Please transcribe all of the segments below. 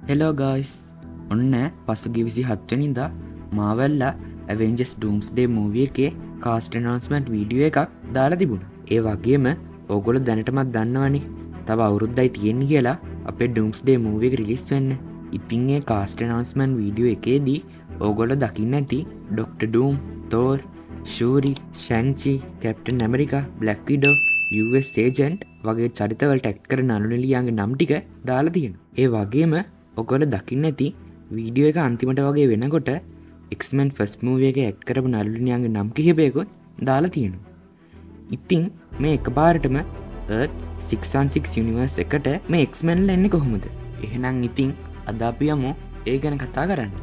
Hello guys ඔන්න පසුගිය 27 වෙනිදා මාවල්ල ඇවෙන්ජර්ස් ඩූම්ස්ඩේ මූවී එකේ කාස්ට් ඇනවුන්ස්මන්ට් වීඩියෝ එකක් දාලා තිබුණා. ඒ වගේම ඕගොල්ලෝ දැනටමත් දන්නවනේ තව අවුරුද්දයි තියෙන්නේ කියලා අපේ ඩූම්ස්ඩේ මූවී එක රිලීස් වෙන්න. ඉතින් ඒ කාස්ට් ඇනවුන්ස්මන්ට් වීඩියෝ එකේදී ඕගොල්ලෝ දකින්න ඇති Doctor Doom, Thor, Shuri, Shang Chi, Captain America, Black Widow, US agent වගේ චරිතවලට ඇක්ට් කරන අනුනෙලියාගේ නම් ටික දාලා තියෙනවා. ඒ වගේම ඔගොල්ලෝ දකින්න ඇති වීඩියෝ එක අන්තිමට වගේ වෙනකොට X-Men ෆස්ට් මූවී එකේ ඇක්ට් කරපු නළුනියන්ගේ නම් කිහිපයකුත් දාලා තියෙනවා. ඉතින් මේ එකපාරටම Earth 616 යුනිවර්ස් එකට මේ X-Men ලා එන්නේ කොහොමද? එහෙනම් ඉතින් අද අපි යමු ඒ ගැන කතා කරන්න.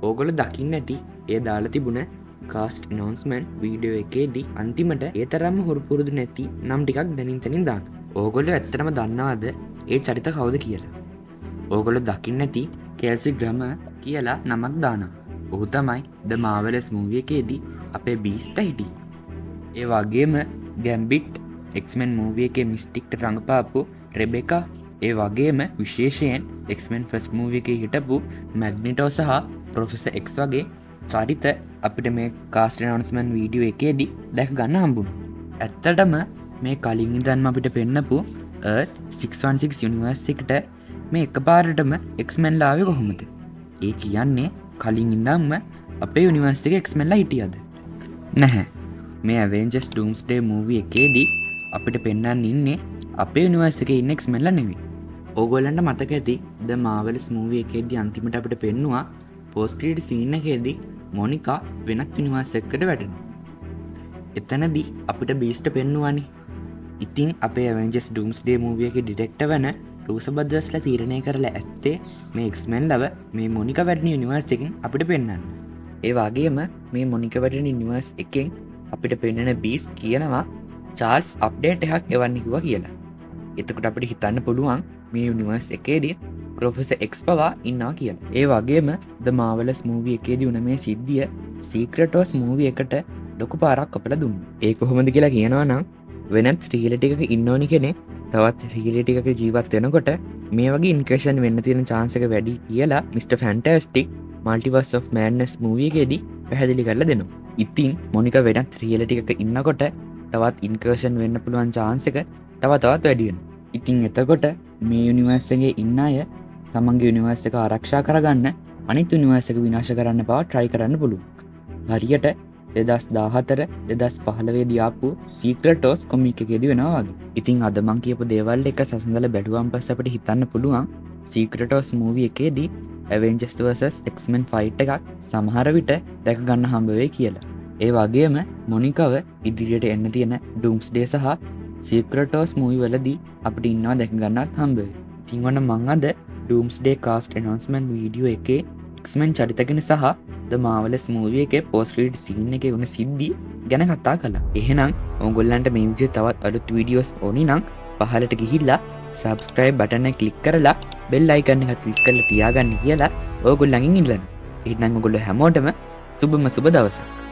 ඕගොල්ලෝ දකින්න ඇති ඒ දාලා තිබුණ කාස්ට් ඇනවුන්ස්මන්ට් වීඩියෝ එකේදී අන්තිමට ඒ තරම්ම හුරු පුරුදු නැති නම් ටිකක් දැනින් තනින් දාන. ඕගොල්ලෝ ඇත්තටම දන්නවද ඒ චරිත කවුද කියලා? ඕගොල්ලෝ දකින්න ඇති කෙල්සි ග්‍රැමර් කියලා නමක් දානවා. ඔහු තමයි ද මාවලස් මූවී එකේදී අපේ බීස්ට් හිටියේ. ඒ වගේම ගැම්බිට් X-Men මූවී එකේ මිස්ටික්ට රඟපාපු රෙබෙකා, ඒ වගේම විශේෂයෙන් X-Men ෆස්ට් මූවී එකේ හිටපු මැග්නිටෝ සහ ප්‍රොෆෙසර් X වගේ චරිත අපිට මේ කාස්ට් ඇනවුන්ස්මන්ට් වීඩියෝ එකේදී දැක ගන්න හම්බුණා. ඇත්තටම මේ කලින් ඉඳන්ම අපිට පෙන්නපු Earth 616 යුනිවර්ස් එකට මේ එකපාරටම X-Men ලා ආවේ කොහොමද? ඒ කියන්නේ කලින් ඉඳන්ම අපේ යුනිවර්ස් එකේ X-Men ලා හිටියද? නැහැ. මේ Avengers Doomsday movie එකේදී අපිට පෙන්වන්න ඉන්නේ අපේ යුනිවර්ස් එකේ ඉන්න X-Men ලා නෙවෙයි. ඕගොල්ලන්ට මතක ඇති ද මාවල්ස් මූවී එකේදී අන්තිමට අපිට පෙන්නුවා පෝස්ට් ක්‍රෙඩිට් සීන් එකේදී මොනිකා වෙනත් යුනිවර්ස් එකකට වැටෙනවා. එතනදී අපිට බීස්ට් පෙන්නුවානේ. ඉතින් අපේ Avengers Doomsday movie එකේ ඩිරෙක්ටර් වෙන රූසෝ බ්‍රදර්ස්ලා තීරණය කරලා ඇත්තේ මේ X-Men ලව මේ මොනිකා වැටෙන යුනිවර්ස් එකෙන් අපිට පෙන්වන්න. ඒ වගේම මේ මොනිකා වැටෙන යුනිවර්ස් එකෙන් අපිට පෙන්වන බීස්ට් කියනවා චාල්ස් අප්ඩේට් එකක් එවන්න කිව්වා කියලා. එතකොට අපිට හිතන්න පුළුවන් මේ යුනිවර්ස් එකේදී ප්‍රොෆෙසර් X පවා ඉන්නවා කියලා. ඒ වගේම ද මාවලස් මූවී එකේදී උන මේ සිද්ධිය සීක්‍රට් වර්ස් මූවී එකට ලොකු පාරක් අපලා දුන්නා. ඒ කොහොමද කියලා කියනවා නම් වෙනත් රියැලිටි එකක ඉන්න ඕනි කෙනෙක් තවත් රියැලිටි එකක ජීවත් වෙනකොට මේ වගේ ඉන්ක්‍රේෂන් වෙන්න තියෙන chance එක වැඩි කියලා Mister Fantastic Multiverse of Madness movie එකේදී පැහැදිලි කරලා දෙනවා. ඉතින් මොනිකා වෙනත් රියැලිටි එකක ඉන්නකොට තවත් ඉන්ක්‍රේෂන් වෙන්න පුළුවන් chance එක තවත් වැඩි වෙනවා. ඉතින් එතකොට මේ යුනිවර්ස් එකේ ඉන්න අය තමන්ගේ යුනිවර්ස් එක ආරක්ෂා කරගන්න අනිත් යුනිවර්ස් එක විනාශ කරන්න පවා try කරන්න පුළුවන්. හරියට 2014 2015 දී ආපු සීක්‍රට් වර්ස් කොමික් එකේදී වෙනවා වගේ. ඉතින් අද මං කියපු දේවල් එක සසඳලා බැලුවාන් පස්සේ අපිට හිතන්න පුළුවන් සීක්‍රට් වර්ස් මූවී එකේදී Avengers vs X-Men ෆයිට් එකක් සමහර විට දැක ගන්න හම්බ වෙයි කියලා. ඒ වගේම මොනිකාව ඉදිරියට එන්න තියෙන Doomsday සහ සීක්‍රට් වර්ස් මූවී වලදී අපිට ඉන්නවා දැක ගන්නත් හම්බ වෙයි. ඉතින් ඔන්න මං අද Doomsday cast announcement වීඩියෝ එකේ X-Men චරිත ගැන සහ The Marvelous movie එකේ post credit scene එකේ වුණ සිද්ධි ගැන කතා කළා. එහෙනම් ඕගොල්ලන්ට මේ විදිහේ තවත් අලුත් වීඩියෝස් ඕනි නම් පහලට ගිහිල්ලා subscribe button එක click කරලා bell icon එක click කරලා තියාගන්න කියලා ඕගොල්ලන්ගෙන් ඉල්ලනවා. එහෙනම් ඕගොල්ලෝ හැමෝටම සුබම සුබ දවසක්.